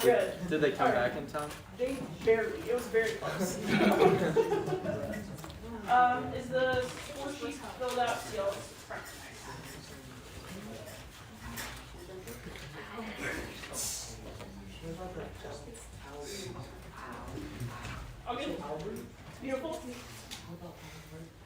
We're good. Did they come back in time? They barely. It was very close. Is the score sheet filled out? Yes. Okay. Beautiful.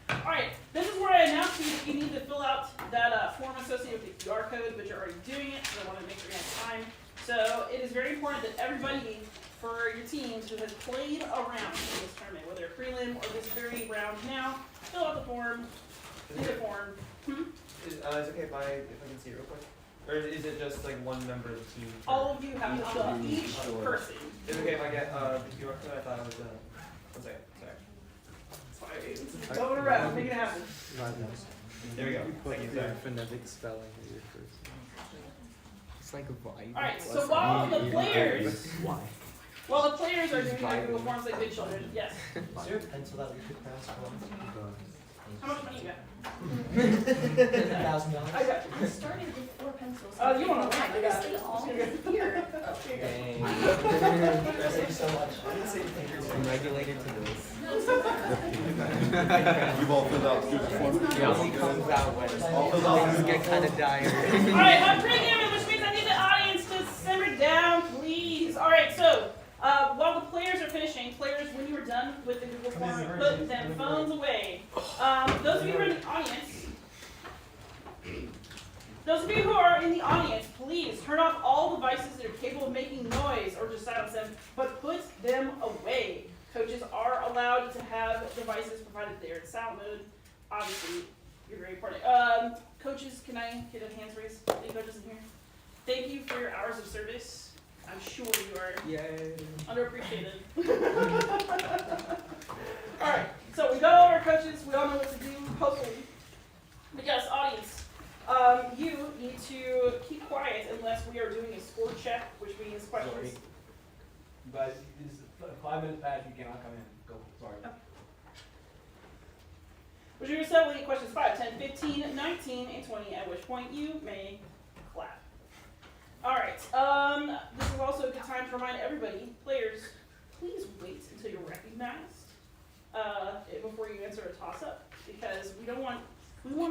Alright, this is where I announced to you that you need to fill out that form associated with the QR code, but you're already doing it, so I want to make sure you have time. So it is very important that everybody for your teams who has played around in this tournament, whether prelim or this very round now, fill out the form, do the form. Is it okay if I can see it real quick? Or is it just like one member of the team? All of you have to fill out each person. Is it okay if I get the QR code? I thought it was one second, sorry. It's going around, make it happen. There we go. Thank you, sorry. Phonetic spelling of your first name. It's like a vibe. Alright, so while the players are doing their Google Forms like good children, yes. Is there a pencil that we could pass on? How much money you got? $1,000. I got. I started with 4 pencils. Oh, you want to I'm gonna stay all here. Thank you so much. I'm regulated to this. You've all filled out the form? It only comes out when things get kind of dire. Alright, I'm pre-gaming, which means I need the audience to simmer down, please. Alright, so while the players are finishing, players, when you are done with the Google form, put them phones away. Those of you who are in the audience, please turn off all devices that are capable of making noise or just silence them, but put them away. Coaches are allowed to have devices provided they're in silent mode. Obviously, you're very important. Coaches, can I get a hands raised? Any coaches in here? Thank you for your hours of service. I'm sure you are underappreciated. Alright, so we got all our coaches, we all know what to do, hopefully. But yes, audience, you need to keep quiet unless we are doing a score check, which means questions. But it's 5 minutes past, you cannot come in. Go, sorry. Which means settle questions 5, 10, 15, 19, and 20, at which point you may clap. Alright, this is also a good time to remind everybody, players, please wait until you're recognized before you answer a toss-up, because we want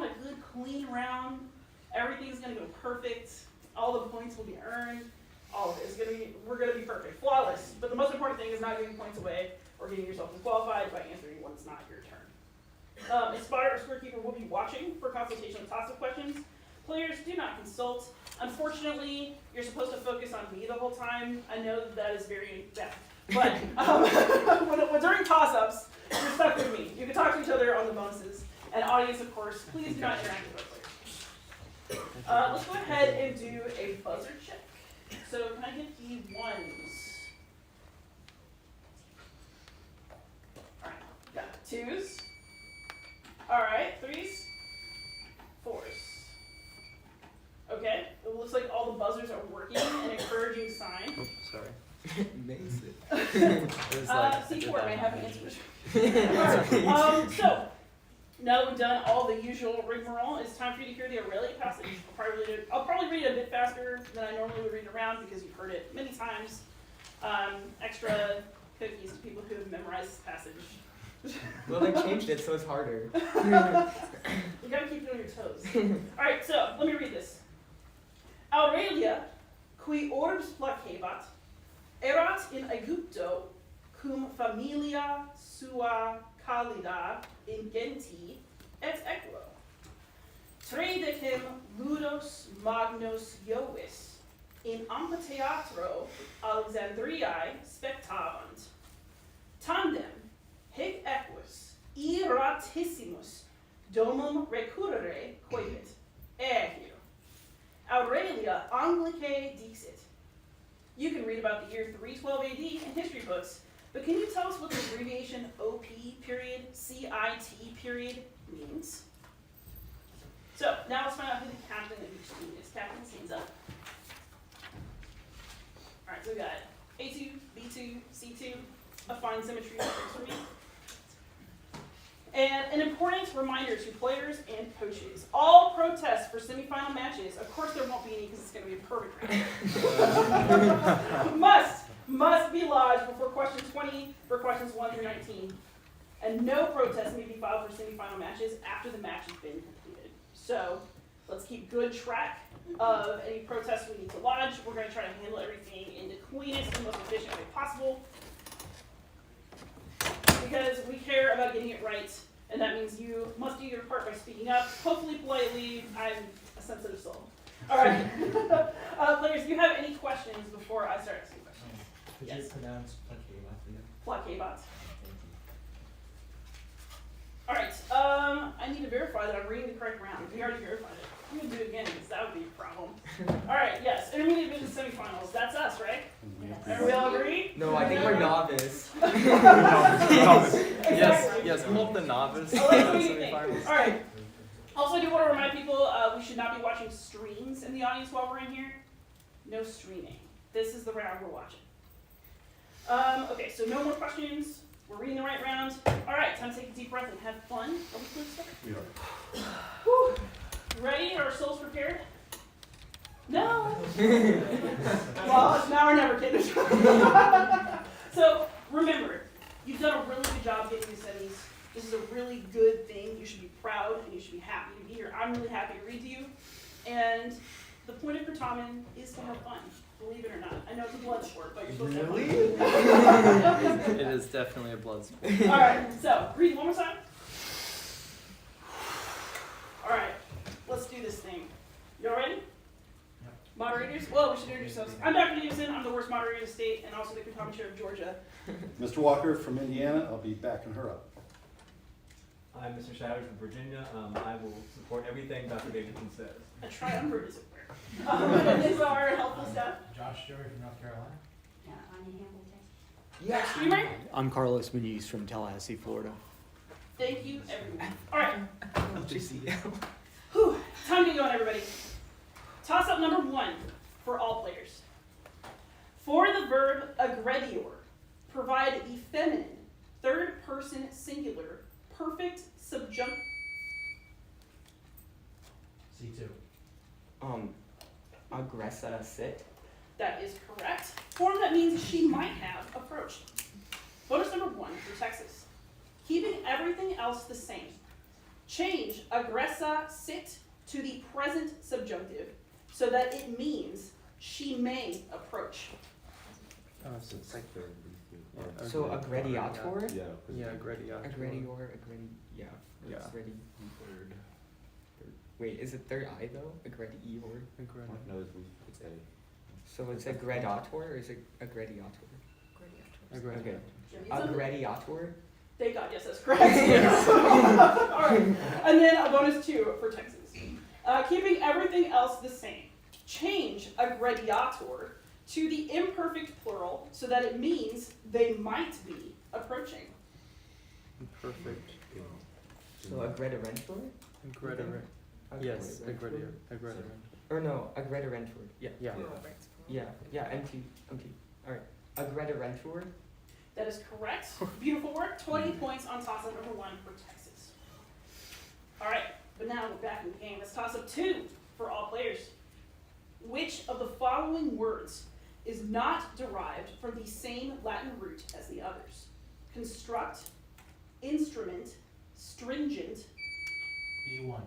a good, clean round. Everything's going to go perfect. All the points will be earned. All of it is we're going to be perfect, flawless. But the most important thing is not giving points away or getting yourself disqualified by answering when it's not your turn. Inspire or Scorekeeper will be watching for consultation with toss-up questions. Players, do not consult. Unfortunately, you're supposed to focus on me the whole time. I know that is very bad. But when during toss-ups, you're stuck with me. You can talk to each other on the bonuses. And audience, of course, please do not interact with our players. Let's go ahead and do a buzzer check. So can I get the ones? Alright, got 2s. Alright, 3s. 4s. Okay, it looks like all the buzzers are working, an encouraging sign. Oh, sorry. Amazing. C4 may have an answer. So, now that we've done all the usual rigmarole, it's time for you to hear the Aurelia passage. I'll probably read it a bit faster than I normally would read it around because you've heard it many times. Extra cookies to people who have memorized this passage. Well, they changed it, so it's harder. You gotta keep it on your toes. Alright, so let me read this. Aurelia, qui orbs placebat, erat in Aegypto, cum familia sua calida ingenti et equo. Tredecem ludos magnos Iovis in amphitheatro Alexandriae spectavant. Tandem hic equus iratissimus domum recurrere coepit. Ehir. Aurelia Anglicae dixit. You can read about the year 312 AD in history books, but can you tell us what the abbreviation OP period, CIT period means? So, now let's find out who the captain of each team is. Captain, stands up. Alright, so we got A2, B2, C2. A fine symmetry works for me. And an important reminder to players and coaches. All protests for semifinal matches, of course there won't be any because it's going to be a perfect round. must be lodged before question 20 for questions 1 through 19. And no protests may be filed for semifinal matches after the match has been completed. So let's keep good track of any protests we need to lodge. We're going to try to handle everything in the cleanest and most efficient way possible, because we care about getting it right, and that means you must do your part by speaking up, hopefully politely. I'm a sensitive soul. All right. Players, do you have any questions before I start asking questions? Could Yes. you pronounce Plaquemine again? Plaquemine. Thank you. All right. I need to verify that I'm reading the correct round. We already verified it. I'm going to do it again because that would be a problem. All right. Yes. Intermediate division semifinals. That's us, right? Are we all agree? No, I think we're novice. Exactly. Yes, we want the novice. Oh, let's do what you think. All right. Also, I do want to remind people we should not be watching streams in the audience while we're in here. No streaming. This is the round we're watching. Okay, so no more questions. We're reading the right round. All right, time to take a deep breath and have fun. Are we clear to start? We are. Whew. Ready? Are our souls prepared? No. Well, it's now or never, kids. So remember, you've done a really good job getting these semis. This is a really good thing. You should be proud and you should be happy to be here. I'm really happy to read to you. And the point of Certamen is to have fun. Believe it or not. I know it's a blood sport, but you're supposed to have fun. It is definitely a blood sport. All right, so read one more time. All right, let's do this thing. Y'all ready? Yep. Moderators? Well, we should introduce ourselves. I'm Dr. Davidson. I'm the worst moderator in the state and also the Certamen chair of Georgia. Mr. Walker from Indiana, I'll be backing her up. I'm Mr. Shatters from Virginia. I will support everything Dr. Davidson says. A triumvirate is rare. This is our helpful staff. Josh Joey from North Carolina. Yeah, Anya Hamilton, Texas. Next streamer. I'm Carlos Muniz from Tallahassee, Florida. Thank you, everyone. All right. NJCL. Whew. Time to get going, everybody. Toss up number 1 for all players. For the verb aggredior, provide the feminine, third person singular, perfect subjunctive. C2. Aggressa sit. That is correct. Form that means she might have approached. Bonus number 1 for Texas. Keeping everything else the same. Change aggressa sit to the present subjunctive so that it means she may approach. Oh, so it's like the. So aggrediator? Yeah, aggrediator. Yeah. Yeah. It's ready. Wait, is it third I though? Aggredior? No, it's A. So it's aggrediator or is it aggrediator? Okay. Aggrediator? Thank God, yes, that's correct. All right, and then a bonus 2 for Texas. Keeping everything else the same. Change aggrediator to the imperfect plural so that it means they might be approaching. Perfect. So aggredirentor? Yes, aggredior. Or no, aggredirentor. Yeah. Yeah. Yeah, empty. Alright. Aggredirentor? That is correct. Beautiful work. 20 points on toss-up number 1 for Texas. All right, but now we're back in the game. Let's toss up 2 for all players. Which of the following words is not derived from the same Latin root as the others? Construct, instrument, stringent. B1.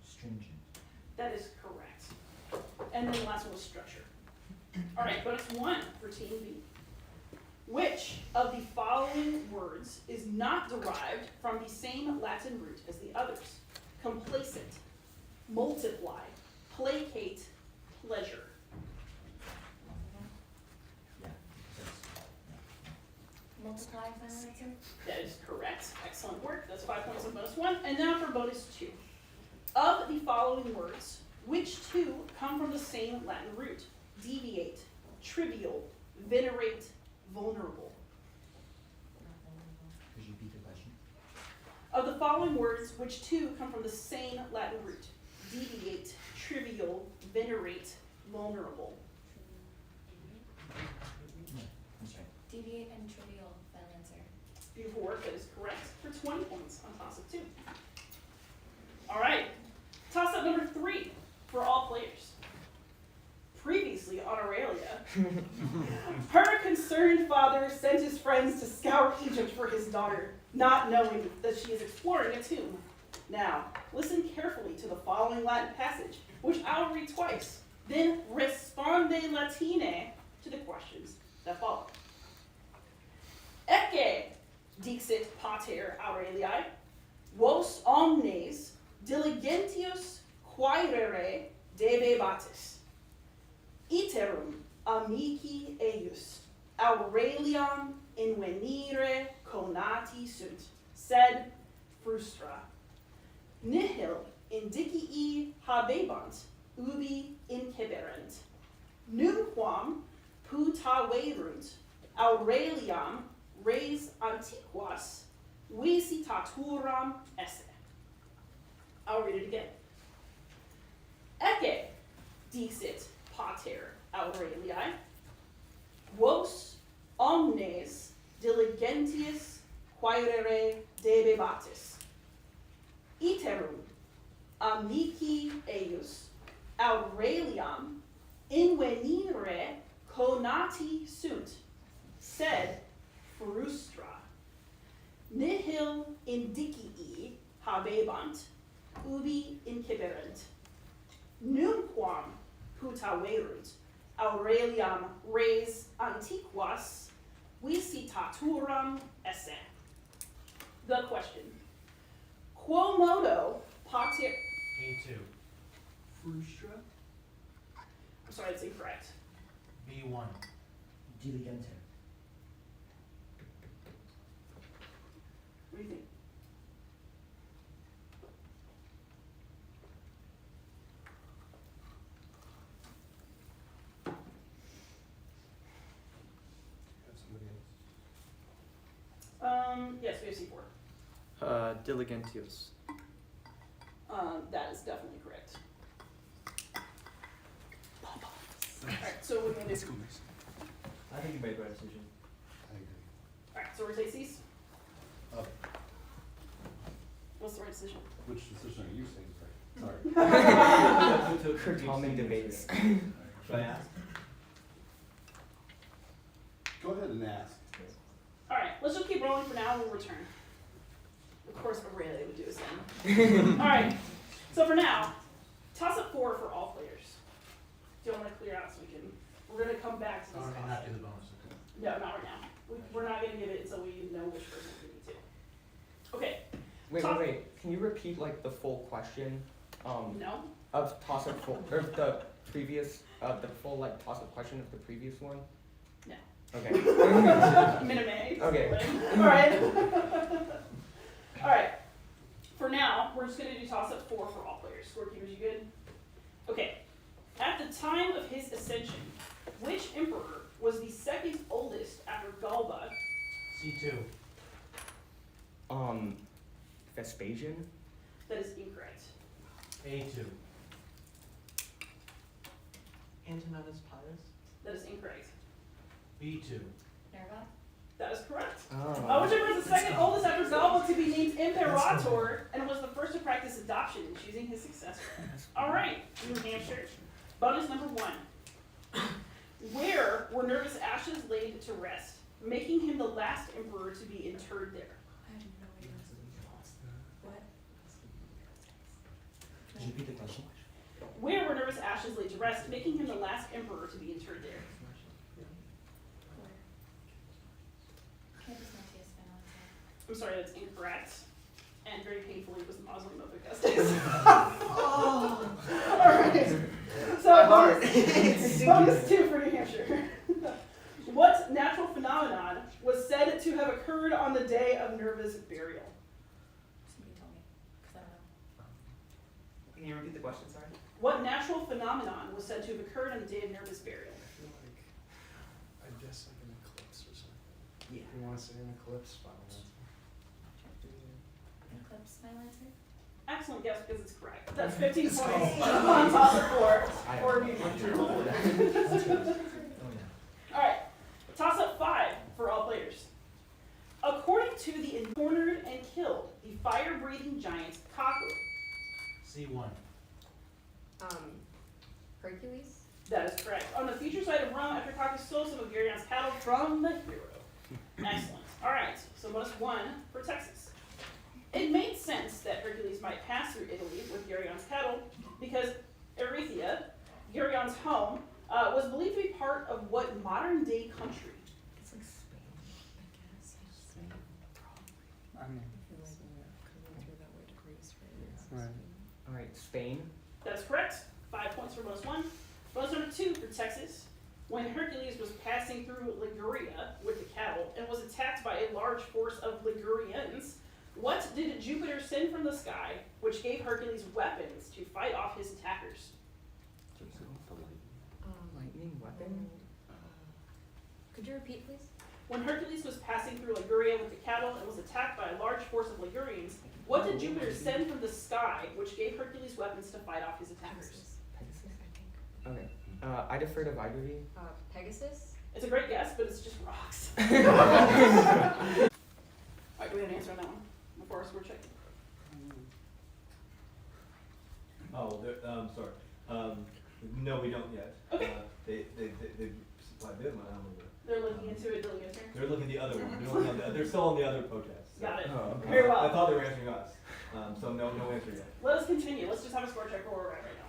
Stringent. That is correct. And then the last one was structure. All right, bonus 1 for Team B. Which of the following words is not derived from the same Latin root as the others? Complacent, multiply, placate, pleasure. Yeah. Multiply, final answer. That is correct. Excellent work. That's 5 points on bonus 1. And now for bonus 2. Of the following words, which 2 come from the same Latin root? Deviate, trivial, venerate, vulnerable. Could you repeat the question? Of the following words, which 2 come from the same Latin root? Deviate, trivial, venerate, vulnerable. I'm sorry. Deviate and trivial, final answer. Beautiful work. That is correct for 20 points on toss-up 2. All right. Toss-up number 3 for all players. Previously on Aurelia, her concerned father sent his friends to scour Egypt for his daughter, not knowing that she is exploring a tomb. Now, listen carefully to the following Latin passage, which I'll read twice. Then responde latine to the questions that follow. Ecce dixit pater Aureliae, vos omnes diligentius quaerere debebatis. Iterum amici eius Aureliam invenire conati sunt, sed frustra. Nihil indicii habebant, ubi inceberent. Nunquam putaverunt Aureliam res antiquas visitaturam esse. I'll read it again. Ecce dixit pater Aureliae, vos omnes diligentius quaerere debebatis. Iterum amici eius Aureliam invenire conati sunt, sed frustra. Nihil indicii habebant, ubi inceberent. Nunquam putaverunt Aureliam res antiquas visitaturam esse. The question. Quo modo pater... A2. Frustra. I'm sorry, that's incorrect. B1. Diligente. What do you think? Have somebody else. Yes, we have C4. Diligentius. That is definitely correct. Alright, so we're gonna do. I think you made the right decision. Alright, so we're gonna say C's. Up. What's the right decision? Which decision are you saying? Sorry. Common debates. Should I ask? Go ahead and ask. Alright, let's just keep rolling for now and we'll return. Of course, Aurelia would do the same. Alright, so for now, toss up 4 for all players. Do you want to clear out so we can. We're going to come back to this. Alright, toss not up. do the bonus, okay. No, not right now. We're not going to give it until we know which person we need to. Okay, Wait. Can you repeat like the full question? no? Of toss-up full, or the previous, the full like toss-up question of the previous one? No. Okay. Minimate. Okay. Alright. Alright. For now, we're just going to do toss up 4 for all players. Scorekeepers, you good? Okay. At the time of his ascension, which emperor was the second oldest after Galba? C2. Vespasian? That is incorrect. A2. Antoninus Pius? That is incorrect. B2. Nerva? That is correct. Oh. Which emperor was the second oldest after Galba to be named Imperator and was the first to practice adoption in choosing his successor? Alright, New Hampshire. Bonus number 1. Where were Nerva's ashes laid to rest, making him the last emperor to be interred there? I have no idea. What? Could you repeat the question? Where were Nerva's ashes laid to rest, making him the last emperor to be interred there? Campus Martius Spinoza. I'm sorry, that's incorrect. And very painfully was the mausoleum of Augustus. Alright. So bonus 2 for New Hampshire. What natural phenomenon was said to have occurred on the day of Nerva's burial? Somebody told me, because I don't know. Can you repeat the question, sorry? What natural phenomenon was said to have occurred on the day of Nerva's burial? I guess like an eclipse or something. Yeah. You want to say an eclipse? Fine. Eclipse my answer? Excellent guess because it's correct. That's 15 points on top of 4 for New Hampshire. Oh, yeah. Alright, toss up 5 for all players. According to stole some of Gerion's cattle from the hero. Excellent. All right, so bonus 1 for Texas. It made sense that Hercules might pass through Italy with Gerion's cattle because Erythea, Gerion's home, was believed to be part of what modern-day country? It's like Spain, I guess. Spain. I mean, I feel like we threw that word to Greece, Right. right? alright, Spain. That's correct. 5 points for bonus 1. Bonus number 2 for Texas. When Hercules was passing through Liguria with the cattle and was attacked by a large force of Ligurians, what did Jupiter send from the sky which gave Hercules weapons to fight off his attackers? Lightning weapon? Could you repeat, please? When Hercules was passing through Liguria with the cattle and was attacked by a large force of Ligurians, what did Jupiter send from the sky which gave Hercules weapons to fight off his attackers? Pegasus? I think. Okay. I defer to Vigory. Pegasus? It's a great guess, but it's just rocks. Alright, do we have an answer on that one before our score check? Oh, sorry. No, we don't yet. Okay. They supplied them, I don't know. They're looking into it, doing it. They're looking the other one. They're still on the other protest. Got it. Oh, okay. Very well. I thought they were answering us. So no answer yet. Let us continue. Let's just have a score check where we're at right now.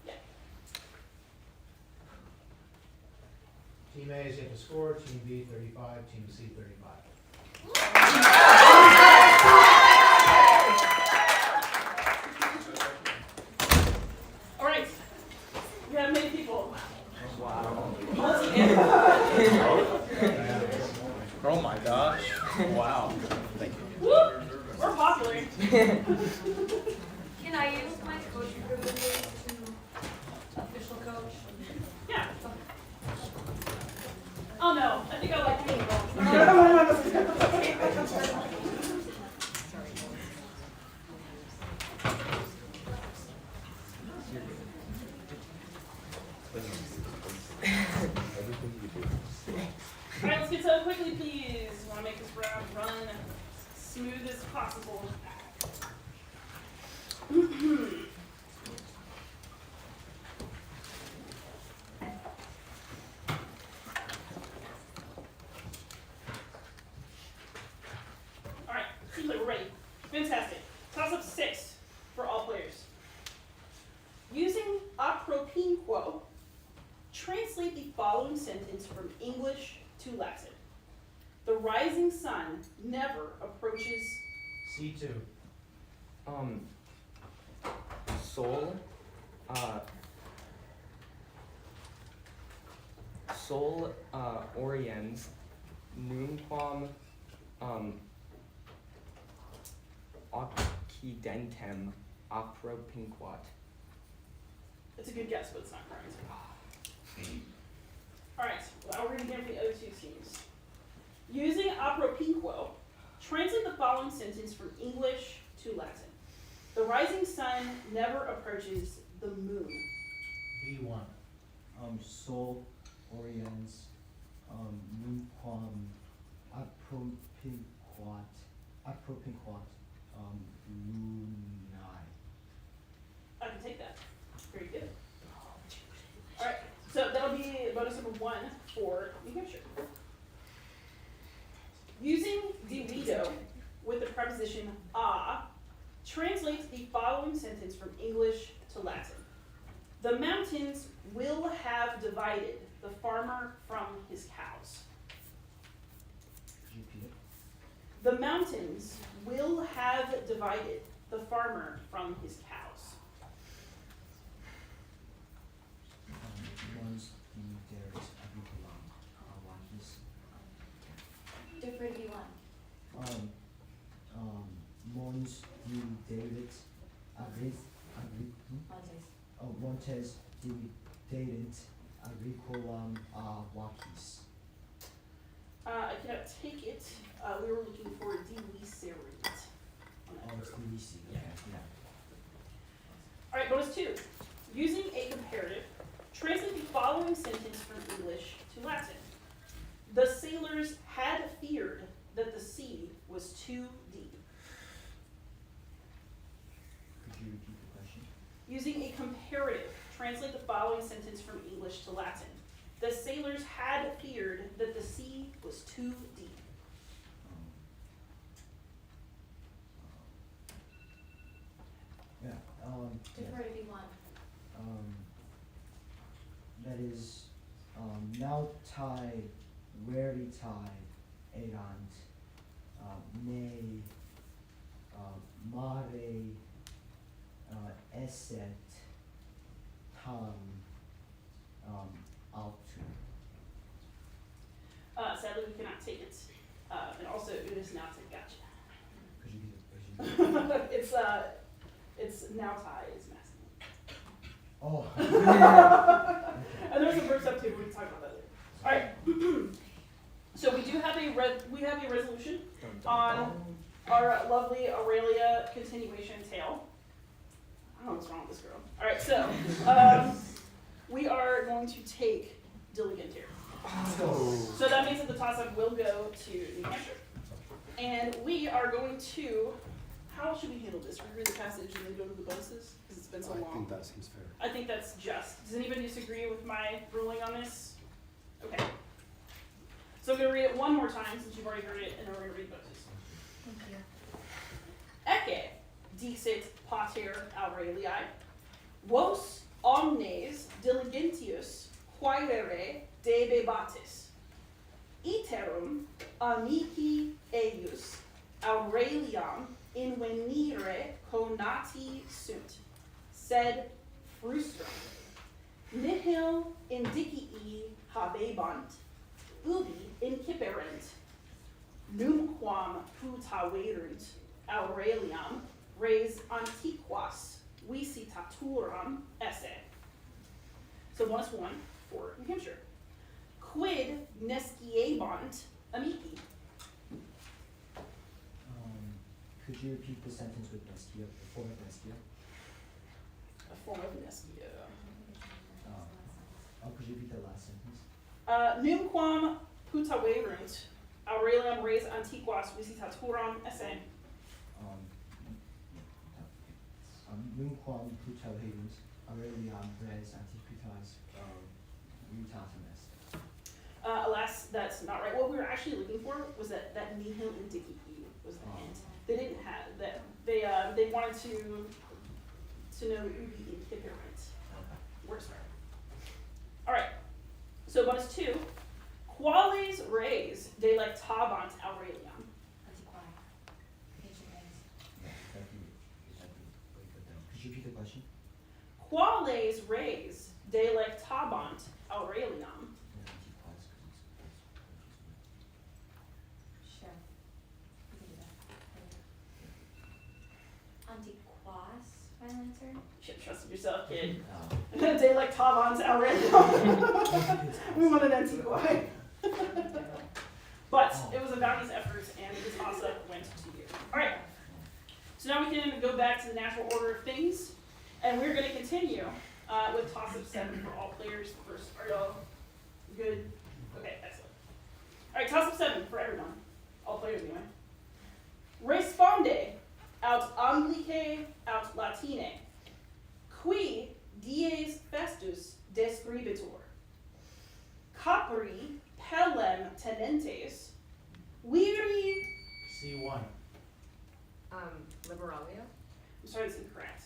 Yeah. Team A is yet to score, Team B 35, Team C 35. All right. We have many people. Wow. Once again. Oh my gosh. Wow. Thank you. Woo! We're popular. Can I use my coaching privileges to official coach? Yeah. Oh no, I think I like being involved. All right, let's get to it quickly, please. We want to make this round run smooth as possible. All right, seems like we're ready. Fantastic. Toss up 6 for all players. Using apropinquo, translate the following sentence from English to Latin. The rising sun never approaches. C2. Sol, Sol, Oriens, Nunquam, Occidentem, Apropinquat. It's a good guess, but it's not correct. All right, well, we're going to give the other 2 teams. Using apropinquo, translate the following sentence from English to Latin. The rising sun never approaches the moon. B1. Sol, Oriens, Nunquam, Apropinquat, Lunae. I can take that. Very good. All right, so that'll be bonus number 1 for New Hampshire. Using divido with the preposition a, translate the following sentence from English to Latin. The mountains will have divided the farmer from his cows. Could you repeat it? The mountains will have divided the farmer from his cows. Mons diderit aviculam, Avantis. Different B1. Mons diderit Montes diderit aviculam Avantis. I cannot take it. We were looking for delicerate. Oh, it's Delisi. Yeah. Yeah. All right, bonus 2. Using a comparative, translate the following sentence from English to Latin. The sailors had feared that the sea was too deep. Could you repeat the question? Using a comparative, translate the following sentence from English to Latin. The 2D. Yeah, Defer if you want. that is, now tai, wary tai, erant, ne, mare, esset, tam, altu. Sadly, we cannot take it. And also, it is now to gotcha. Could you be It's now Thai is masculine. Oh. And there's a verse up too. We can talk about that later. All right. So we do have a resolution on our lovely Aurelia continuation tale. I don't know what's wrong with this girl. All right, so we are going to take Diligent here. So that means that the toss-up will go to New Hampshire, and we are going to. How should we handle this? We read the passage and then go to the bonuses because it's been so I long. think that seems fair. I think that's just. Does anybody disagree with my ruling on this? Okay. So I'm going to read it one more time since you've already heard it, and then we're going to read bonuses. Thank you. Ecce dixit pater Aurelii, vos omnes diligentius quaerere debebatis, iterum amici eius Aureliam invenire conati sunt, sed frustrum nihil indicii habebant, ubi inciperent, numquam putaverunt Aureliam res antiquas visitaturam esse. So bonus 1 for New Hampshire. Quid nesciebant amici? Could you repeat the sentence with nescia, the form of nescia? A form of nescia. Could you repeat the last sentence? Numquam putaverunt Aureliam res antiquas visitaturam esse. Numquam putaverunt Aureliam res antiquitas mutatum est. Alas, that's not right. What we were actually looking for was that nihil indicii was the hint. They didn't have that. They wanted to know ubi inciperent. Works better. All right. So bonus 2. Quales res delectabant Aureliam? Antiquai. Ancient days. Yeah, exactly. Very good then. Could you repeat the question? Quales res delectabant Aureliam? Antiquas, Sure. We can do that. Antiquas, final answer? You should have trusted yourself, kid. because Delectabant Aureliam. We wanted antiquai. But it was a valiant effort, and this also went to you. All right. So now we can go back to the natural order of things, and we're going to continue with toss-up 7 for all players first. Are y'all good? Okay, excellent. All right, toss-up 7 for everyone. All players anyway. Responde aut Anglicae aut Latine. Qui dies festus describitur. Capri pellem tenentes. Viri. C1. Liberalia? I'm sorry, that's incorrect.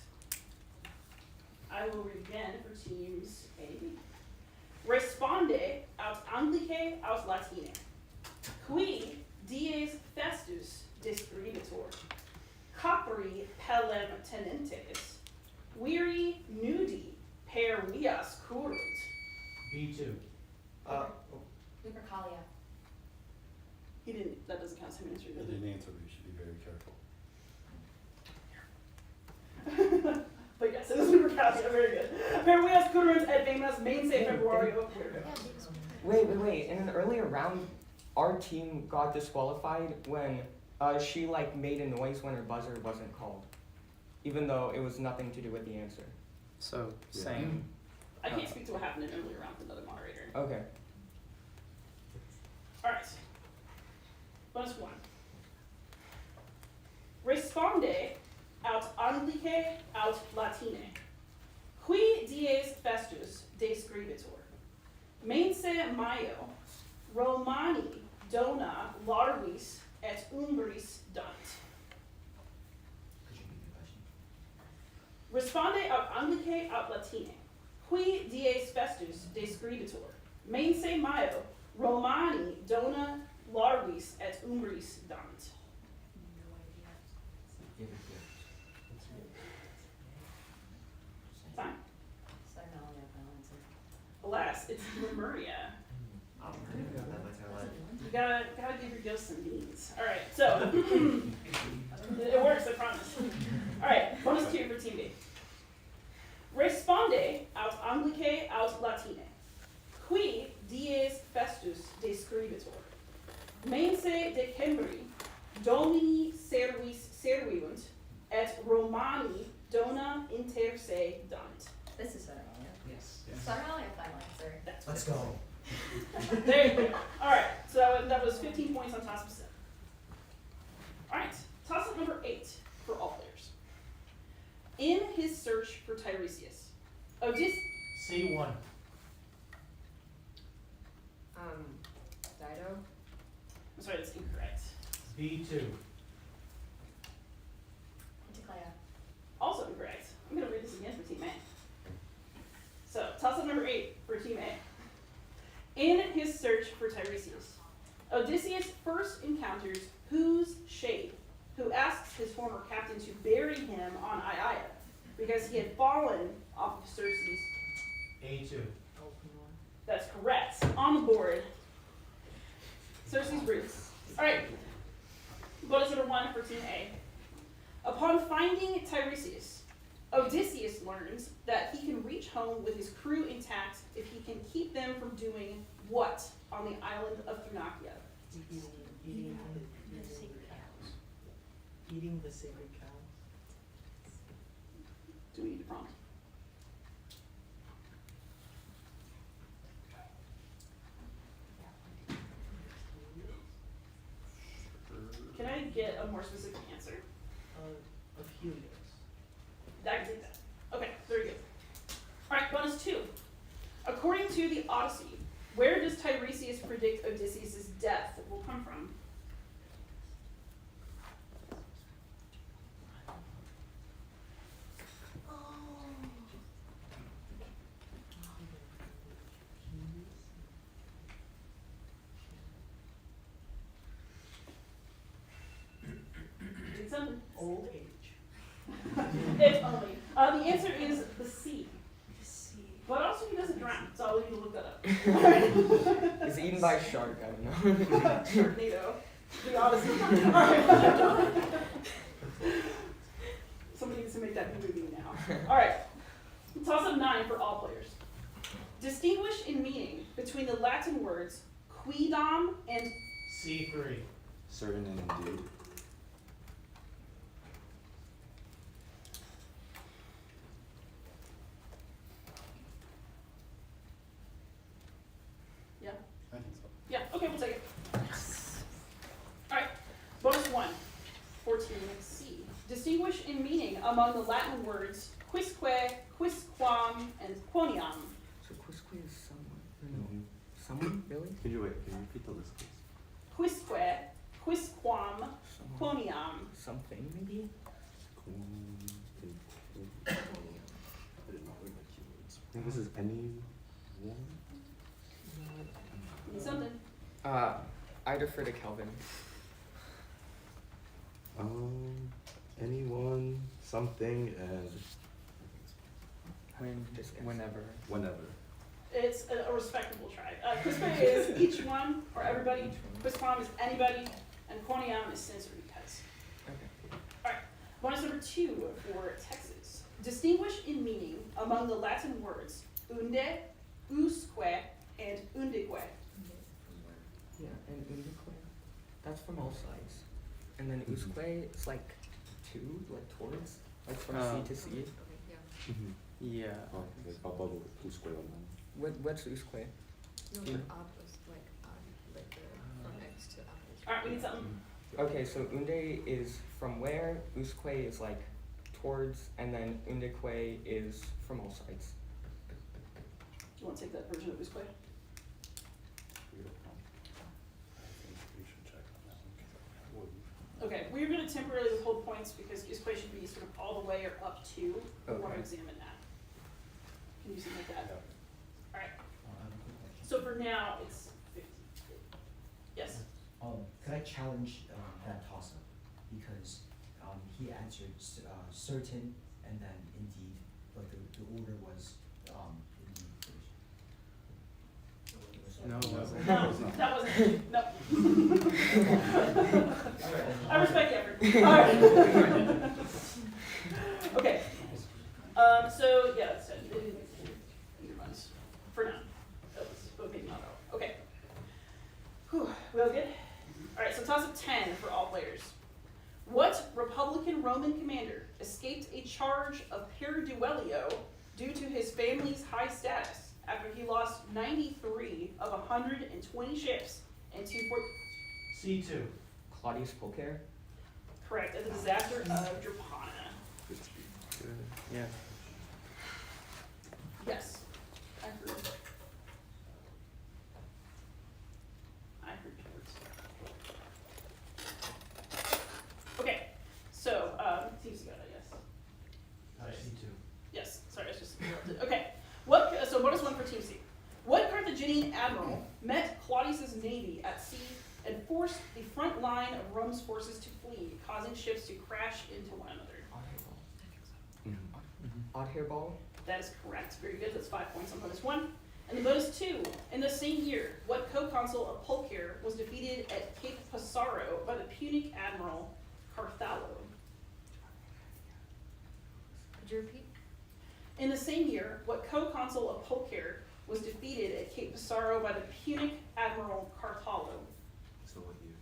I will read again for teams A and B. Responde aut Anglicae aut Latine. Qui dies festus describitur. Capri pellem tenentes. Viri nudi per vias currunt. B2. Lupercalia. He didn't, that doesn't count as him answering, You does it? didn't answer, but you should be very careful. But yes, it is Lupercalia, very good. Per vias currunt et venas mainse februario. Wait. In an earlier round, our team got disqualified when she made a noise when her buzzer wasn't called, even though it was nothing to do with the answer. So, Yeah. same. I can't speak to what happened in earlier round with another moderator. Okay. Alright. Bonus 1. Responde aut Anglicae aut Latine. Qui dies festus describitur. Mense Maio, Romani dona larvis et umbris dant. Could you repeat the question? Responde aut Anglicae aut Latine. Qui dies festus describitur. Mense Maio, Romani dona larvis et umbris dant. Give it here. Fine. Certamen, balance. Alas, it's Lemuria. I'm pretty good at that my entire life. You gotta give your ghosts some beans. All right, so it works, I promise. All right, bonus 2 for Team B. Responde aut Anglicae aut Latine. Qui dies festus describitur. Mense decembri domini serviunt et Romani dona inter se dant. This is Certamen, yeah? Yes. Certamen, final answer. That's Let's go. There you go. All right, so that was 15 points on toss of 7. All right, toss up number 8 for all players. In his search for Tiresias, C1. Dido? I'm sorry, that's incorrect. B2. Anticlea. Also incorrect. I'm going to read this again for Team A. So, toss up number 8 for Team A. In his search for Tiresias, Odysseus first encounters whose shade, who asks his former captain to bury him on Aiaia because he had fallen off of Circe's. A2. That's correct. On the board. Circe's roots. All right. Bonus number 1 for Team A. Upon finding Tiresias, Odysseus learns that he can reach home with his crew intact if he can keep them from doing what on the island of Thrinacia? Eating the sacred cows. Do we need to prompt? Can I get a more specific answer? Of Helios. I can take that. Okay, very good. All right, bonus 2. According to the Odyssey, where does Tiresias predict Odysseus' death will come from? It's something. Old age. If only. The answer is the sea. But also he doesn't drown, so I'll leave you to look that up. He's eaten by a shark, I don't know. Sharknado. The Odyssey. Alright. Somebody needs to make that movie now. Alright. Toss up 9 for all players. Distinguish in meaning between the Latin words quidam and C3. Certain and indeed. yeah. I think so. Yeah, okay, we'll take it. Alright. Bonus 1. 14 C. Distinguish in meaning among the Latin words quisque, quisquam, and quoniam. So quisque is someone. No. Someone? Really? Can you repeat the list, please? Quisque, quisquam, Someone. quoniam. Something, maybe? I didn't know what keywords. I think this is any one. Need something. I defer to Kelvin. Anyone, something, and Whenever. whenever. It's a respectable tribe. Quisque is each one, or everybody. Quisquam is anybody. And quoniam is since or because. Okay. Alright. Bonus number 2 for Texas. Distinguish in meaning among the Latin words unde, usque, and undique. Yeah, and undique, that's from all sides. And then usque is like to, like towards, like from sea to sea. Yeah. Oh, there's bubble with 2 square on them. What's usque? No, Yeah. for up is like from X to up. Alright, we need something. Okay, so unde is from where, usque is like towards, and then undique is from all sides. You want to take that version of usque? we're going to temporarily withhold points because this play should be sort of all the way or up to. We want to Okay. examine that. Can you see like that? Yeah. All right. I have a quick question. So for now, it's 50. Yes. Could I challenge that toss-up? Because he answered certain and then indeed, but the order was indeed first. No, it wasn't. No, that wasn't. No. I respect the effort. All right. Okay. So yeah, that's it. Runs for now. That was, but maybe not all. Okay. Whew. We all good? All right. So toss up 10 for all players. What Republican Roman commander escaped a charge of perduelio due to his family's high status after he lost 93 of 120 ships and 2 port? C2. Claudius Pulcher? Correct. At the disaster of Drepana. Yeah. Yes. I heard. I heard words. Okay. So, Steve's got it, yes. C2. Yes, sorry, I was just interrupted. Okay, so bonus one for Team C. What Carthaginian admiral met Claudius's navy at sea and forced the front line of Rome's forces to flee, causing ships to crash into one another? Odd hairball? That is correct. Very good. That's 5 points on bonus one. And the bonus two. In the same year, what co-consul of Pulcher was defeated at Cape Passaro by the Punic admiral Carthalo? Could you repeat? In the same year, what co-consul of Pulcher was defeated at Cape Passaro by the Punic admiral Carthalo? So what year?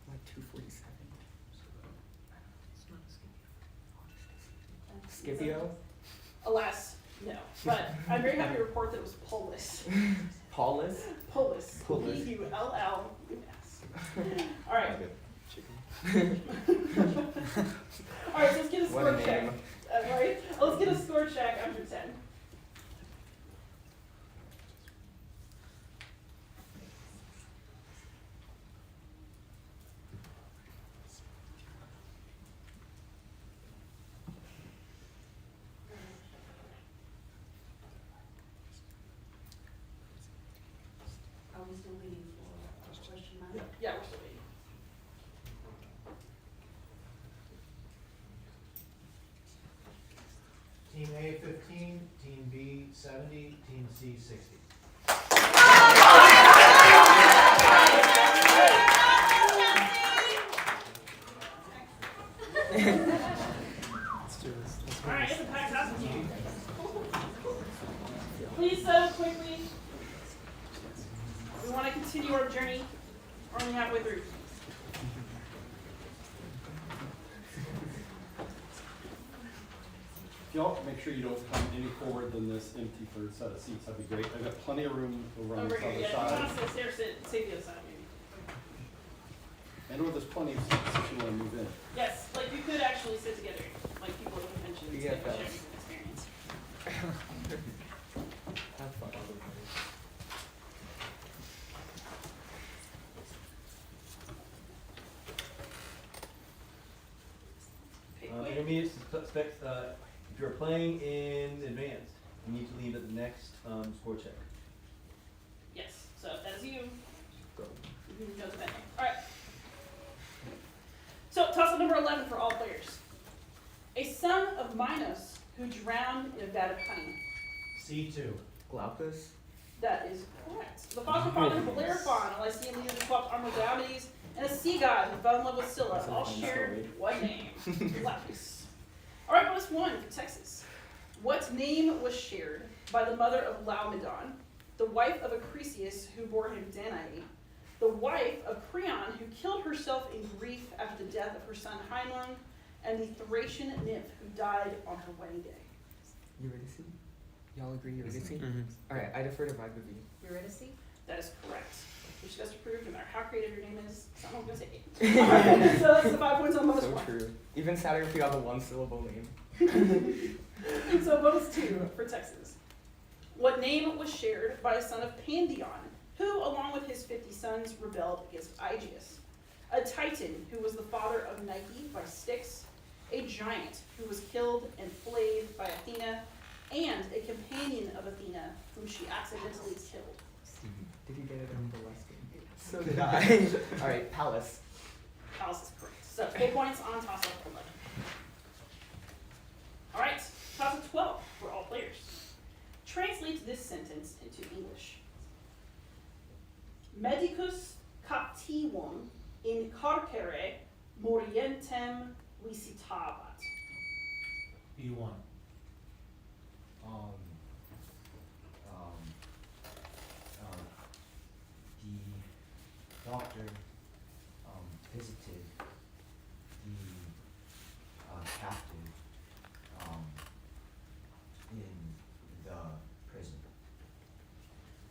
Like 247. It's not a Scipio? Alas, no. But I'm very happy to report that it was Polis. Paulus? Polis. Polis. P-U-L-L-U-S. All right. Okay. All right, so let's get a What score a check. name. Right? Let's get a score check after 10. Are we still waiting for question 9? Yeah, we're still waiting. Team A 15, Team B 70, Team C 60. Let's do this. All right, it's a packed house with you. Please settle quickly. We want to continue our journey. We're only halfway through. If y'all make sure you don't come any forward than this empty third set of seats, that'd be great. I've got plenty of room over on Over this here, other yeah. side. You want to sit there, sit the other side, maybe. And or there's plenty of seats if you want to move in. Yes, like you could actually sit together, like people at conventions. You get and that. share different experience. Have fun. Okay, quick. Intermediate specs, if you're playing in advanced, you need to leave at the next score check. Yes, so if that is you, Go. you know the venue. All right. So toss up number 11 for all players. A son of Minos who drowned in a vat of honey. C2. Glaucus? That is correct. The foster father of Bellerophon, a Lycian leader who swapped armor with Diomedes, and a sea god who fell in love with Scylla, That's a all fun shared story. one name, Glaucus. All right, bonus one for Texas. What name was shared by the mother of Laomedon, the wife of Acrisius who bore him Danae, the wife of Creon who killed herself in grief after the death of her son Haemon, and the Thracian nymph who died on her wedding day? Eurydice? Y'all agree Eurydice? Mm-hmm. Alright, I defer to Vibe. Eurydice? That is correct. Which best to prove, no matter how creative your name is, someone's gonna take it. All right, so that's the 5 points on bonus So one. true. Even sadder if you have a one-syllable name. So bonus two for Texas. What name was shared by a son of Pandion, who, along with his 50 sons, rebelled against Aegeus? a titan who was the father of Nike by Styx, a giant who was killed and flayed by Athena, and a companion of Athena whom she accidentally killed. Did you get it on the last game? So did I. All right, Palace. Alice is correct. So 4 points on toss-up 11. All right, toss-up 12 for all players. Translate this sentence into English. Medicus captivum in carcere morientem visitabat. B1. The doctor visited the captive in the prison.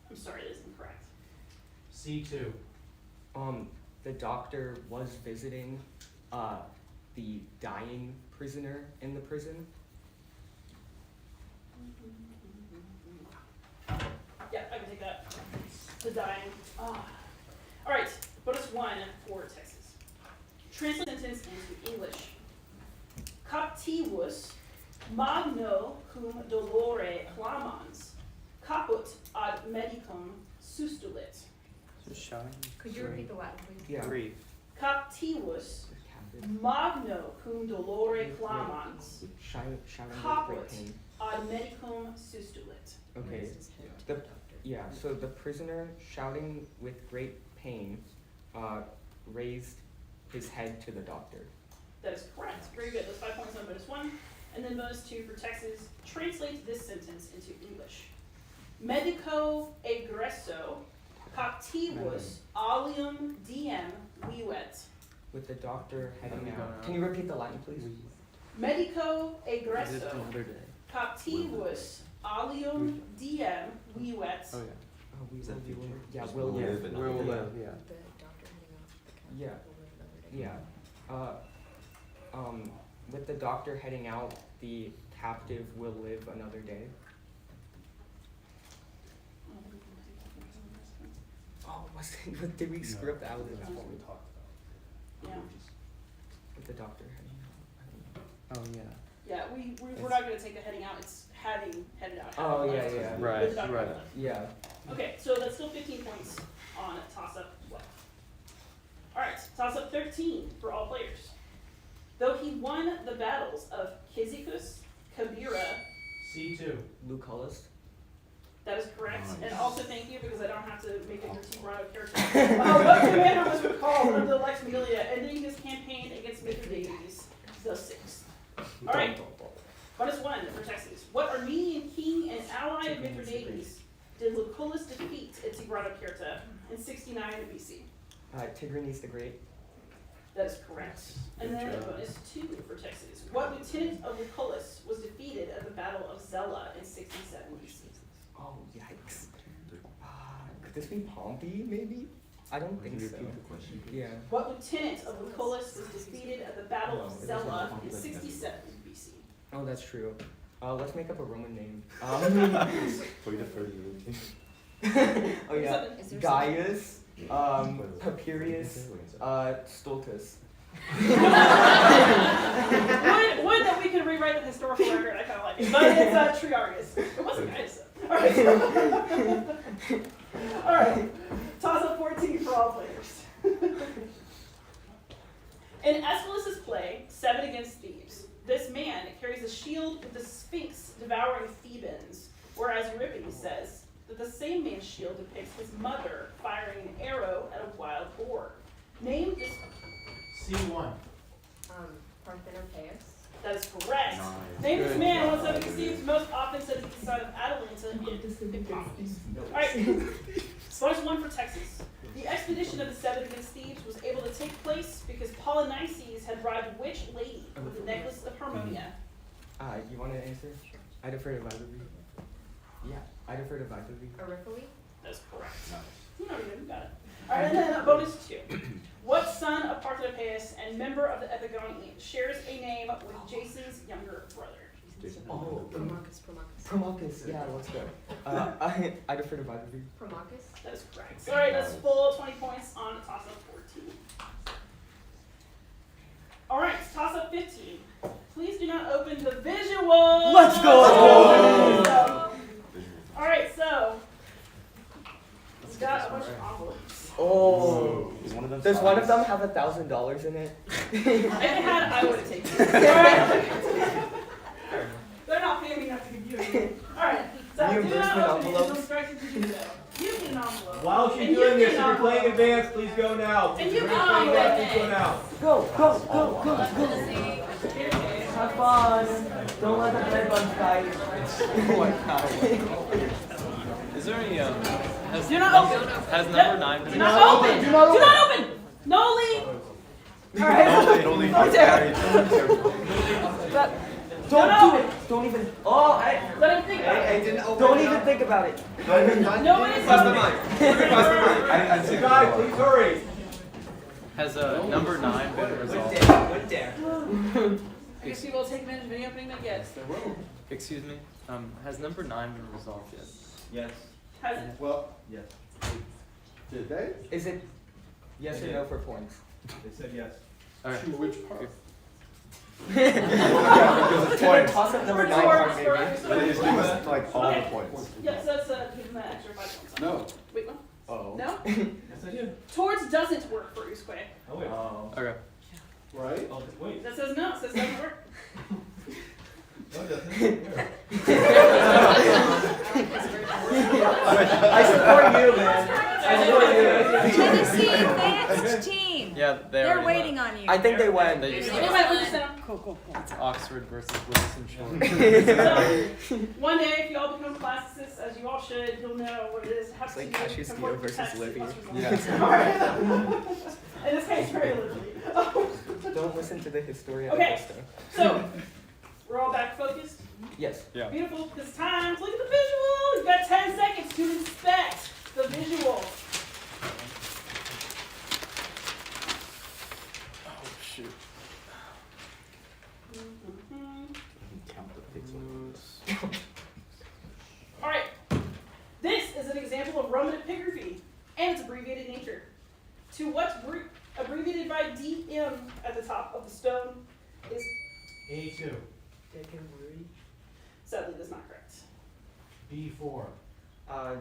I'm sorry, that is incorrect. C2. The doctor was visiting the dying prisoner in the prison. Yeah, I can take that. The dying. All right, bonus 1 for Texas. Translate sentence into English. Captivus magno cum dolore clamans, caput ad medicum sustulit. Just shouting. Could you repeat the Latin, please? Yeah. 3. Captivus Captive. magno cum dolore clamans, Shouting with great caput pain. ad medicum sustulit. Okay. Raised his head to The- the doctor. Yeah, so the prisoner, shouting with great pain, raised his head to the doctor. That is correct. Very good. That's 5 points on bonus 1. And then bonus 2 for Texas. Translate this sentence into English. Medico egresso captivus alium diem vivet. With the doctor heading That'd be out. going Can you repeat the Latin, please? Medico Just egresso another day. captivus alium diem vivet. Oh, yeah. Oh, we Is that will future? live. Yeah, Just will will live. live Where will live, yeah. The doctor heading off the couch. Yeah. Will live another day. Yeah. With the doctor heading out, the captive will live another day. Oh, was it, did we script out of That's that what one? we talked about. Yeah. With the doctor heading out? Oh, yeah. Yeah, we're not going to take the heading out. It's having headed out. Oh, having yeah, left. yeah. With Right, the doctor right. left. Yeah. Okay, so that's still 15 points on toss-up 12. Alright, toss-up 13 for all players. Though he won the battles of Cyzicus, Cabira, C2. Lucullus. that is correct, and Nice. also thank you because I don't have to make it your team run of character. What commander was recalled under Lex Amelia, ending his campaign against Mithridates the Sixth? Alright, bonus 1 for Texas. What Armenian king and ally of Mithridates did Lucullus defeat at Tigranotkerta in 69 BC? Tigranes the Great. That is correct. And Good then job. bonus 2 for Texas. What lieutenant of Lucullus was defeated at the Battle of Zela in 67 BC? Oh, yikes. Could this be Pompey, maybe? I don't think so. Repeat the question. Yeah. What lieutenant of Lucullus was defeated at the Battle of Zela in 67 BC? Oh, that's true. Let's make up a Roman name. For you to further your Oh yeah, Is there Gaius, Papirius, Stultus. Would that we could rewrite the historical record, I kind of like it. But it's Triarius. It wasn't Gaius. Alright, toss up 14 for all players. In Aeschylus's play, 7 Against Thebes, this man carries a shield with the Sphinx devouring Thebans, whereas Euripides says that the same man's shield depicts his mother firing an arrow at a wild boar. Name this. C1. Parthenopaeus. That is correct. Nice. Name this Good man, job. once I've Thebes, most often said he's the son of Atalanta in Hippomenes. Alright, bonus 1 for Texas. The expedition of the 7 Against Thebes was able to take place because Polynices had bribed which lady with the necklace of Harmonia? You want to answer? I defer to Valerie. Yeah, I defer to Valerie. Aripoli. That's correct. Nice. You know, you got it. Alright, and then bonus 2. What son of Parthenopaeus and member of the Epigoni shares a name with Jason's younger brother? Oh, Promachus. Promachus. Yeah, let's go. I defer to Valerie. Promachus. That is correct. Alright, that's full 20 points on toss up 14. the visual. Let's go! All right, so we got a bunch of envelopes. Oh. Is one of them Does one of size? them have $1,000 in it? If it had, I would have taken it. All right. They're not paying me enough to give you anything. All right. So do Reimbursement not open it. envelopes. There's instructions to do so. You get an envelope. While And she's you doing get this, an if you're playing envelope. advance, please go now. And If you you're get playing an advance, please go now. Go, go, go, go, go. Here it is. Have fun. Don't let the bed bugs bite. Is there any, has, Do not open. has number 9 Do been not open. Do not open. No leave. All right. Only Don't dare. Don't do it. Don't even. Oh, Let him think about it. didn't open don't even think about it. Nobody's Cross my opening. mind. Cross my mind. I didn't see it. Guys, please hurry. Has number 9 been resolved? I guess people will take advantage of any opening they get. Excuse me? Has number 9 been resolved yet? Yes. Has it? Well, Yes. did they? Is it yes or no for points? They said yes. Alright. To which part? Because it's points. Toss up number For 9 towards- part maybe. for- But they just give us like all Okay. the points. Yes, that's give them that extra 5 points. No. Wait, what? Oh. No? Yes, I did. Towards doesn't work for Usque. Oh, wait. Okay. Right? Oh, wait. That says no. It says doesn't work. No, it doesn't. Here. I support you, man. I support you. Tennessee advanced team. Yeah, They're waiting on you. I think they won. They just They might lose now. it's Oxford versus Wilson Shore. So, one day, if you all become classicists, as you all should, you'll know what it is to have It's to like do Cassius some Dio work for versus tests Livy. plus results. Yeah. Alright. In this case, very literally. Don't listen to the Historia Okay. of Gusto. So, we're all back focused. Yes. Yeah. Beautiful. It's time to look at the visual. You've got 10 seconds to inspect the visual. Oh shoot. Count the pixels. All right. This is an example of Roman epigraphy and its abbreviated nature. To what's abbreviated by DM at the top of the stone is A2, sadly that's not correct. B4,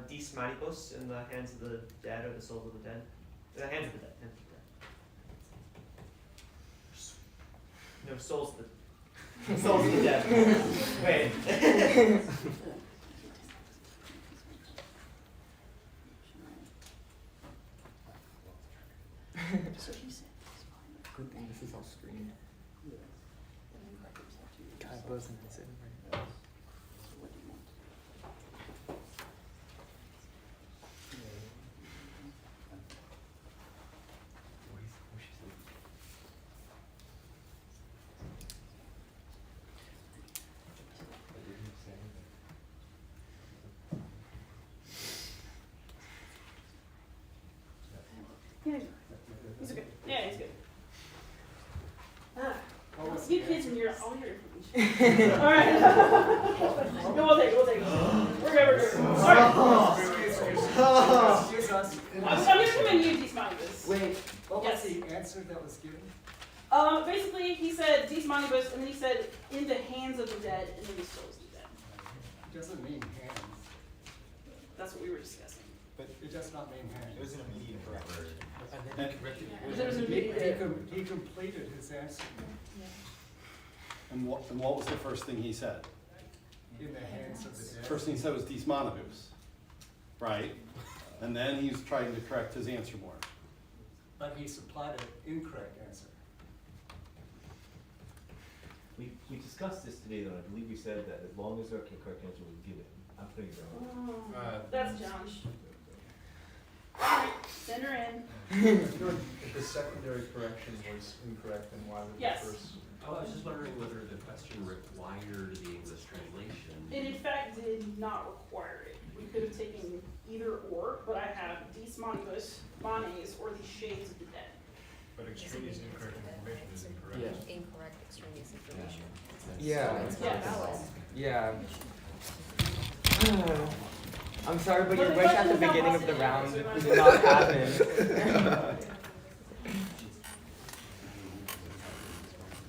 Dis manibus in the hands of the dead or the souls of the dead. The hands of the dead. Hands of the dead. No, souls of the souls of the dead. Wait. Good thing this is all screened. God, wasn't it right? Yeah, he's good. Yeah, he's good. You kids in here, all your information. All right. No, we'll take it. We'll take it. We're good. We're good. All right. Excuse us. I'm gonna commend you, Dis Manibus. Wait. What Yes. was the answer that was given? Basically, he said Dis Manibus, and then he said in the hands of the dead, and then the souls of the dead. It doesn't mean hands, That's what we were discussing. but it does not mean hands. It was an immediate word. And, There was a He completed his answer and what was the first thing he said? in the hands of the dead. First thing he said was Dis manibus. Right? And then he's trying to correct his answer more. But he supplied an incorrect answer. We discussed this today, though. I believe we said that as long as the correct answer was given. I'm putting it wrong. That's John. Alright, send her in. If the secondary correction was incorrect, then why would Yes. the first? I was just wondering whether the question required the English translation. It in fact did not require it. We could have taken either or, but I have Dis Manibus, Manes, or the Shades of the Dead. But extraneous incorrect information is incorrect. Yeah. Incorrect extraneous information. Yeah. It's not Yes. valid. Yeah. I'm sorry, but your But the wish at the question is not beginning of the possible, round so that's- did not happen.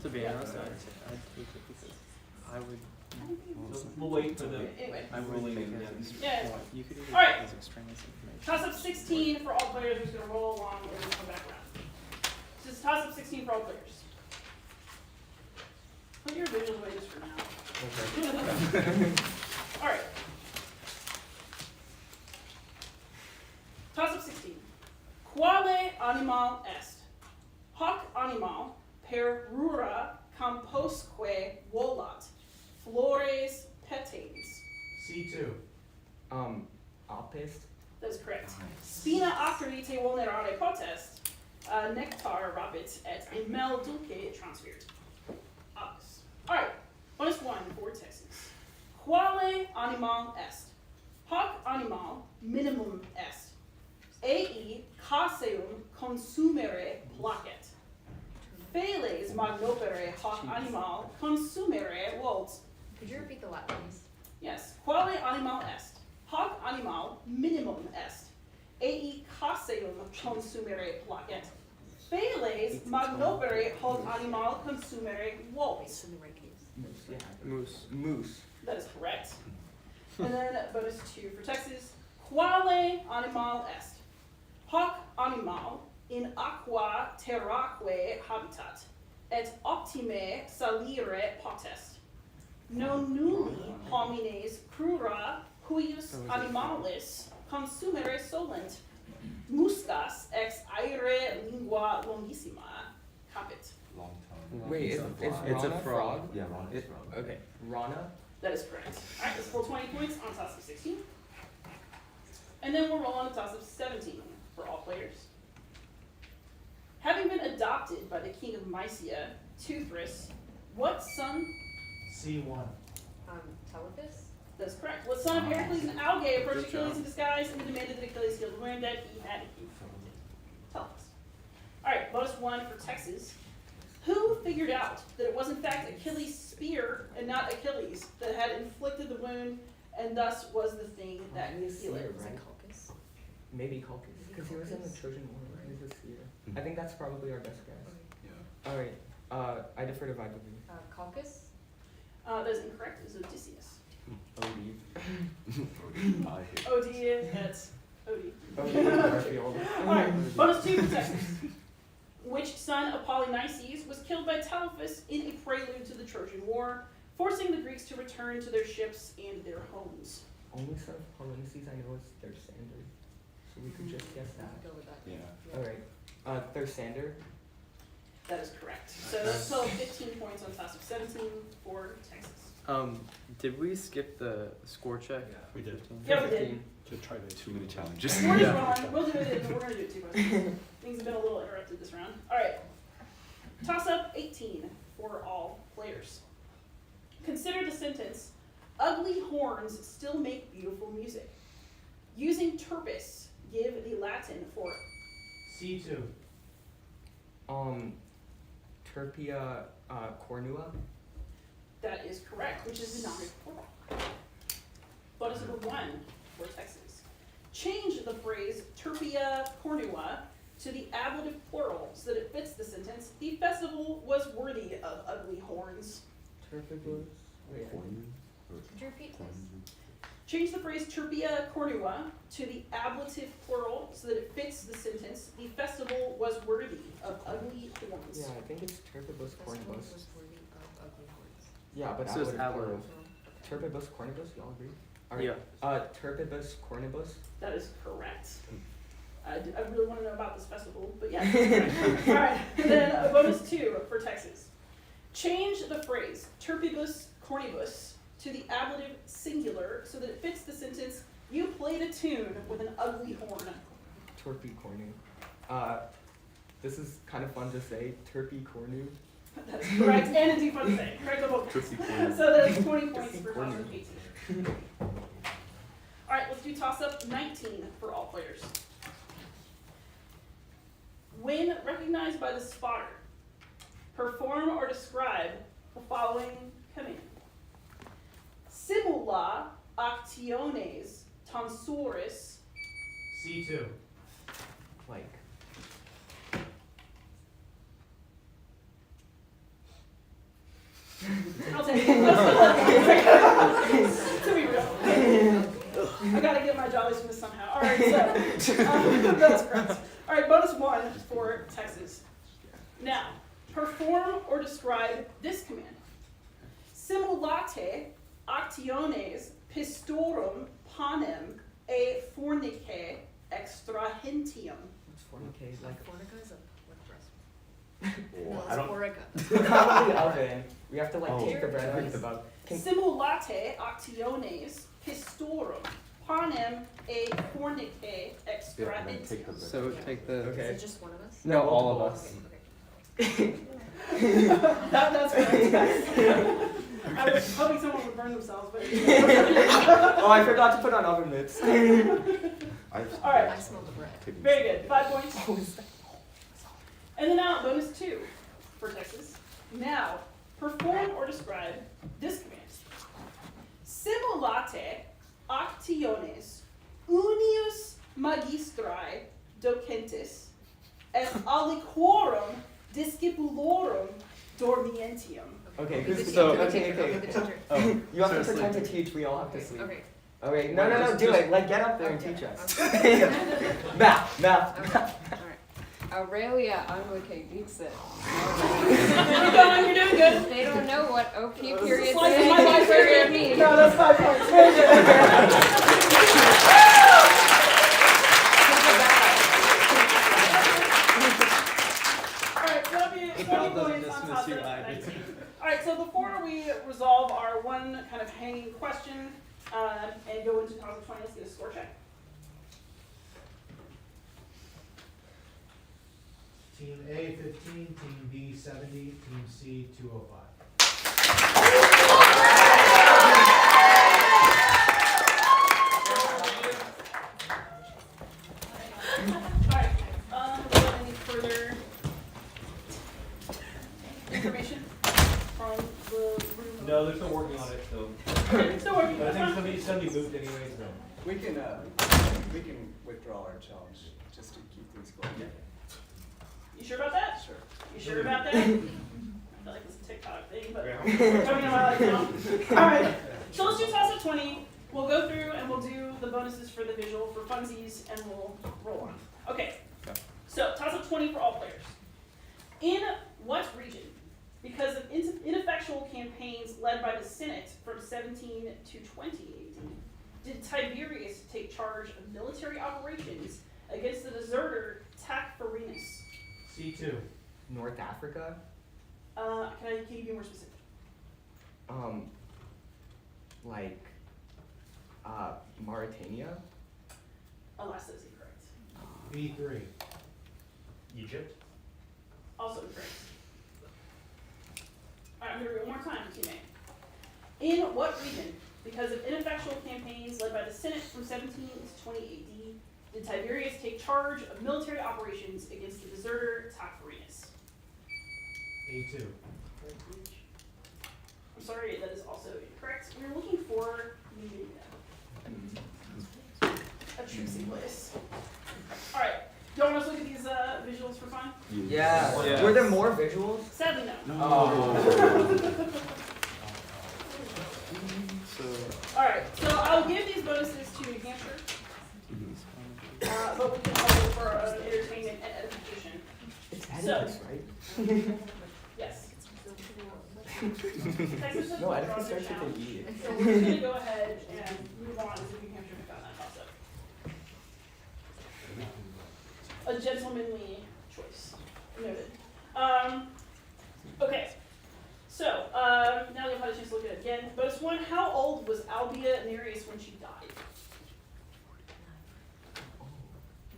To be honest, I take it because I I would. So we'll wait for the Anyway. ruling and then. Yeah. You could either Alright. as extraneous information. Toss up 16 for all players. We're just going to roll along and then come back around. So it's toss up 16 for all players. Put your visuals away just for now. Alright. Toss up 16. Quale animal est? Hoc animal per rura composque volat, flores petens. C2. Alpist. That is correct. Spina acri te vulnerare potest, nectar rapit et mel dulce transfert. Opus. Alright, bonus 1 for Texas. Quale animal est? Hoc animal minimum est. Ei caseum consumere placet. Feles magnopere hoc animal consumere volt. Could you repeat the last, please? Yes. Quale animal est? Hoc animal minimum est. Ei caseum consumere placet. Feles magnopere hoc animal consumere volt. It's in the right case. Moose. Yeah. Moose. Moose. That is correct. And then bonus 2 for Texas. Quale animal est? Hoc animal in aqua terraque habitat, et optime salire potest. Non nulli homines crura huius animalis consumere solent. Muscas ex aere lingua longissima capit. Long time. Wait, is It's a Rana frog. Yeah, Ron is wrong. Okay, Rana. That is correct. Alright, let's roll 20 points on toss of 16. And then we'll roll on a toss of 17 for all players. Having been adopted by the king of Mysia, Teuthras, what son? C1. Telephus? That's correct. What son of Heracles and Algae approached Achilles in disguise and demanded that Achilles heal the wound that he had inflicted? Telephus. Alright, bonus 1 for Texas. Who figured out that it was in fact Achilles' spear and not Achilles that had inflicted the wound and thus was the thing that could heal it? Is it Right. Caucus? Maybe Colchis, because he was in the Trojan War. He was a seer. I think that's probably our best guess. Yeah. All right. I defer to Vibe. Caucus? That is incorrect. It is Odysseus. OD. I hate OD, that's OD. Garfield. Alright, bonus 2 for Texas. Which son of Polynices was killed by Telephus in a prelude to the Trojan War, forcing the Greeks to return to their ships and their homes? Only son of Polynices I know is Thersander, so we could just guess that. Go with that. Yeah. All right. Thersander. That is correct. So that's total 15 points on toss of 17 for Texas. Did we skip the score check? Yeah, we did. Yeah, we did. To try to. Too many challenges. Score is wrong. We'll do it, but we're going to do it too much. Things have been a little interrupted this round. Alright. Toss up 18 for all players. Consider the sentence, ugly horns still make beautiful music. Using turpis, give the Latin for C2. Turpia cornua. that is correct, which is the nominative for that. Bonus number 1 for Texas. Change the phrase turpia cornua to the ablative plural so that it fits the sentence. The festival was worthy of ugly horns. Turpibus. Wait. Corn or Could you repeat corn? this? Change the phrase turpia cornua to the ablative plural so that it fits the sentence. The festival was worthy of ugly horns. Yeah, I think it's Turpibus Festival cornibus. was worthy of ugly horns. Yeah, but So it's ablative plural. ablative. Turpibus cornibus. Y'all agree? All right. Yeah. Turpibus cornibus. That is correct. I really want to know about this festival, but yeah. All right, and then a bonus 2 for Texas. Change the phrase turpibus cornibus to the ablative singular so that it fits the sentence, you played a tune with an ugly horn. Turpy cornu. This is kind of fun to say. Turpy cornu. That is correct, and indeed fun to say. Correct on both counts. So that is 20 points for toss up 18. Alright, let's do toss up 19 for all players. When recognized by the spotter, perform or describe the following command. Simula actiones tonsuris. C2. Like. I'll take it. To be real. I gotta get my jollies from this somehow. Alright, so, that's correct. Alright, bonus 1 for Texas. Now, perform or describe this command. Simulate actiones pistorum panem e fornice extrahentium. What's fornicate? Like Fornica is a what breast? Oh, No, I it's don't. Fornica. probably the oven. We have to like Oh. take the bread with the bug. Simulate actiones pistorum panem e fornice Yeah, and then extrahentium. take the bread. So take the. Is Okay. it just one of us? No, all of us. Okay. That's correct. I was hoping someone would burn themselves, but Oh, I forgot to put on oven mitts. I All right. I smell the bread. Very good. 5 points. And then now bonus 2 for Texas. Now, perform or describe this command. Simulate actiones unius magistri docentes et aliquorum discipulorum dormientium. Okay, Be the who's teacher, so be the okay, teacher, okay. be the teacher. Oh, You have to seriously. pretend to teach, we all have to sleep. Okay. Okay, no, Just- do just- it. Like get up there and Okay, teach us. okay. Math. Okay, alright. Aurelia Unwicke Dixit. You're doing good. They don't know what OP This is period slice of and my life NP period right here. mean. No, that's 5 points. Very good. Alright, so that'll be 20 points on top of 19. Alright, so before we resolve our one kind of hanging question and go into topic 20, let's get a score check. Team A 15, Team B 70, Team C 205. Alright, do you have any further information from the room? No, they're still working on it, so. Okay, still working. But I That's think fine. it's gonna be moved anyways, so. We can withdraw our challenge just to keep things going. You sure about that? Sure. You sure about that? I feel like it's a TikTok thing, but coming in my life now. Alright, so let's do toss up 20. We'll go through and we'll do the bonuses for the visual for funsies and we'll roll on. Okay, so toss up 20 for all players. In what region, because of ineffectual campaigns led by the Senate from 17 to 20 AD, did Tiberius take charge of military operations against the deserter Tacfarinas? C2. North Africa? Can you be more specific? Like Mauritania? Alas, that is incorrect. B3. Egypt? Also incorrect. Alright, I'm gonna read it one more time, teammate. In what region, because of ineffectual campaigns led by the Senate from 17 to 20 AD, did Tiberius take charge of military operations against the deserter Tacfarinas? A2. I'm sorry, that is also incorrect. We're looking for Numidia. A tricksy place. Alright, do you want us to look at these visuals for fun? Yeah. Yeah. Were there more visuals? Sadly, no. Oh. So. Alright, so I'll give these bonuses to New Hampshire. But we can also for entertainment and edification. It's So- Oedipus, right? Yes. Texas is No, what Oedipus draws their starts with an challenge. E. So we're just gonna go ahead and move on to New Hampshire and found that toss up. A gentlemanly choice. Noted. Okay. So, now you've had a chance to look at it again. Bonus 1, how old was Albia Nereus when she died?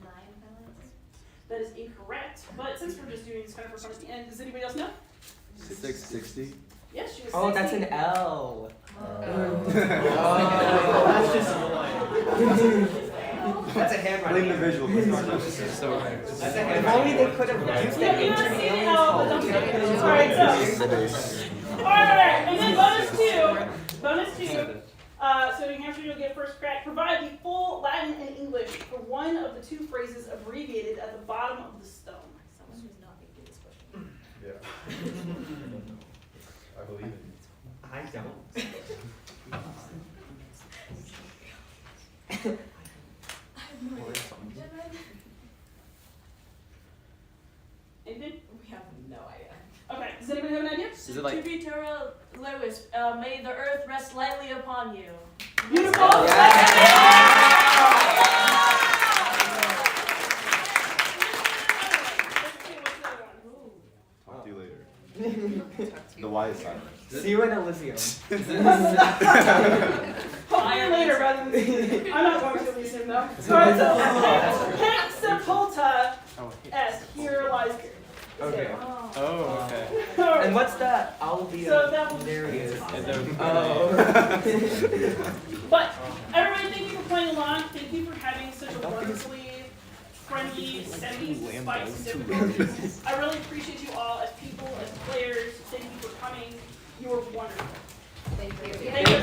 9 balance. That is incorrect, but since we're just doing this kind of for fun at the end, does anybody else know? 660. Yes, she was Oh, that's 16. an L. That's just a line. That's a handwriting. Blame the visual. So. That's a If handwriting. only they could have used Yeah, that you ancient don't see alien how the code. dump truck is. Alright, so. Alright, and then bonus 2. So New Hampshire, you'll get first crack. Provide the full Latin and English for one of the 2 phrases abbreviated at the bottom of the stone. Someone who's not going to get this question. Yeah. I believe it. I don't. Is it like- Tributara Lewis, may the earth rest lightly upon you. Beautiful. Talk to you later. The Y is silent. See you in Elysium. Hopefully later rather than I'm not going to Elysium though. Alright, so Hexapulta Oh, S, here lies here. Okay. Oh, okay. Alright. And what's that? Albia? So that was There he is. And then- Oh. But everybody, thank you for playing along. Thank you for having such a wonderfully friendly, semi-spiced difficulties. I really appreciate you all as people, as players. Thank you for coming. You were wonderful. Thank you. Thank you.